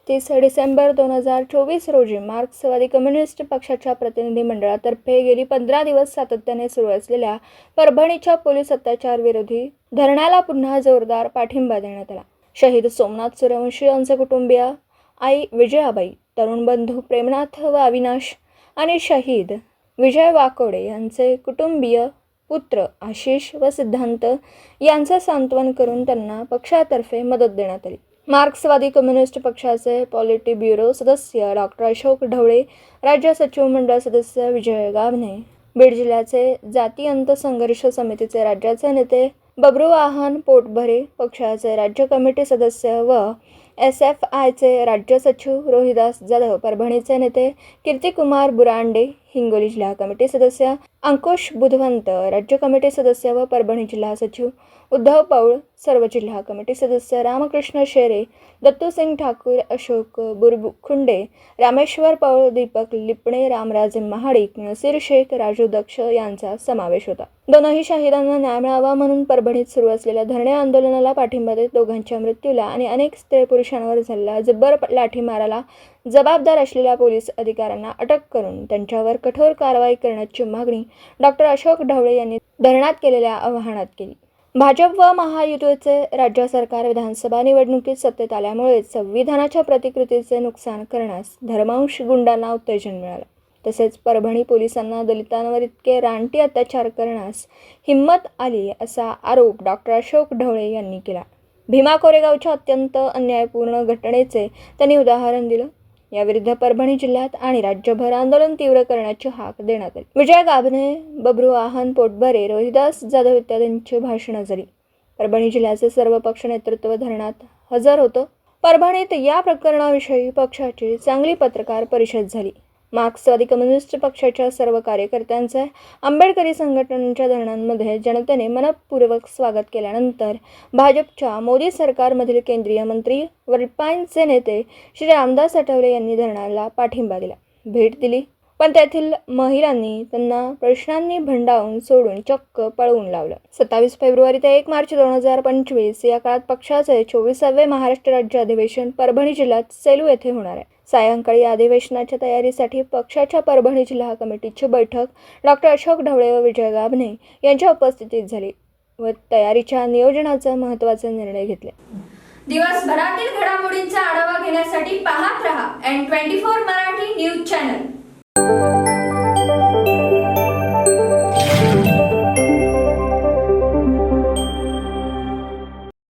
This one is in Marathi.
30 डिसेंबर 2024 रोजी मार्क्सवादी कम्युनिस्ट पक्षाच्या प्रतिनिधी मंडळातर्फे गेली 15 दिवस सातत्याने सुरू असलेल्या परभणीच्या पोलीस अत्याचार विरोधी धरण्याला पुन्हा जोरदार पाठिंबा देण्यात आला. शहीद सोमनाथ सूर्यवंशी यांचे कुटुंबीय, आई विजयाबाई, तरुण बंधू प्रेमनाथ व अविनाश आणि शहीद विजय वाकोडे यांचे कुटुंबीय पुत्र आशिष व सिद्धांत यांचे सांत्वन करून त्यांना पक्षातर्फे मदत देण्यात आली. मार्क्सवादी कम्युनिस्ट पक्षाचे पॉलिटी ब्युरो सदस्य डॉक्टर अशोक ढवळे, राज्य सचिव मंडळ सदस्य विजय गाभणे, बीड जिल्ह्याचे जाती अंत संघर्ष समितीचे राज्याचे नेते बबरू आहान पोटभरे, पक्षाचे राज्य कमिटी सदस्य व SFIचे राज्य सचिव रोहिदास जाधव, परभणीचे नेते कीर्तिकुमार बुरांडे, हिंगोली जिल्हा कमिटी सदस्य अंकुश बुधवंत, राज्य कमिटी सदस्य व परभणी जिल्हा सचिव उद्धव पौळ, सर्व जिल्हा कमिटी सदस्य रामकृष्ण शेरे, दत्तूसिंग ठाकूर, अशोक बुरखुंडे, रामेश्वर पौळ, दीपक लिपणे, रामराजे महाडिक, नसीर शेख, राजू दक्ष यांचा समावेश होता. दोनही शहीदांना न्याय मिळावा म्हणून परभणीत सुरू असलेल्या धरणे आंदोलनाला पाठिंबा देत दोघांच्या मृत्यूला आणि अनेक स्त्री पुरुषांवर झालेल्या जब्बर लाठीमाराला जबाबदार असलेल्या पोलीस अधिकाऱ्यांना अटक करून त्यांच्यावर कठोर कारवाई करण्याची मागणी डॉक्टर अशोक ढवळे यांनी धरणात केलेल्या आवाहनात केली. भाजप व महायुतीचे राज्य सरकार विधानसभा निवडणुकीत सत्तेत आल्यामुळे संविधानाच्या प्रतिकृतीचे नुकसान करण्यास धर्मांश गुंडांना उत्तेजन मिळालं. तसेच परभणी पोलिसांना दलितांवर इतके रानटी अत्याचार करण्यास हिंमत आली असा आरोप डॉक्टर अशोक ढवळे यांनी केला. भीमा कोरेगावच्या अत्यंत अन्यायपूर्ण घटनेचे त्यांनी उदाहरण दिलं. याविरुद्ध परभणी जिल्ह्यात आणि राज्यभर आंदोलन तीव्र करण्याची हाक देण्यात आली. विजय गाभणे, बबरू आहान पोटभरे, रोहिदास जाधव इत्यादींची भाषणं झाली. परभणी जिल्ह्याचे सर्व पक्ष नेतृत्व धरणात हजर होतं. परभणीत या प्रकरणाविषयी पक्षाची चांगली पत्रकार परिषद झाली. मार्क्सवादी कम्युनिस्ट पक्षाच्या सर्व कार्यकर्त्यांचे आंबेडकरी संघटनांच्या धरणांमध्ये जनतेने मनपूर्वक स्वागत केल्यानंतर भाजपच्या मोदी सरकारमधील केंद्रीय मंत्री व रिपाईंचे नेते श्री रामदास आठवले यांनी धरणाला पाठिंबा दिला, भेट दिली. पण तेथील महिलांनी त्यांना प्रश्नांनी भंडावून सोडून चक्क पळवून लावलं. 27 फेब्रुवारी ते 1 मार्च 2025 या काळात पक्षाचे 24वे महाराष्ट्र राज्य अधिवेशन परभणी जिल्ह्यात सेलू येथे होणार आहे. सायंकाळी अधिवेशनाच्या तयारीसाठी पक्षाच्या परभणी जिल्हा कमिटीची बैठक डॉक्टर अशोक ढवळे व विजय गाभणे यांच्या उपस्थितीत झाली व तयारीच्या नियोजनाचा महत्त्वाचे निर्णय घेतले. दिवसभरातील घडामोडींचा आढावा घेण्यासाठी पाहत रहा N24 मराठी न्यूज चॅनल.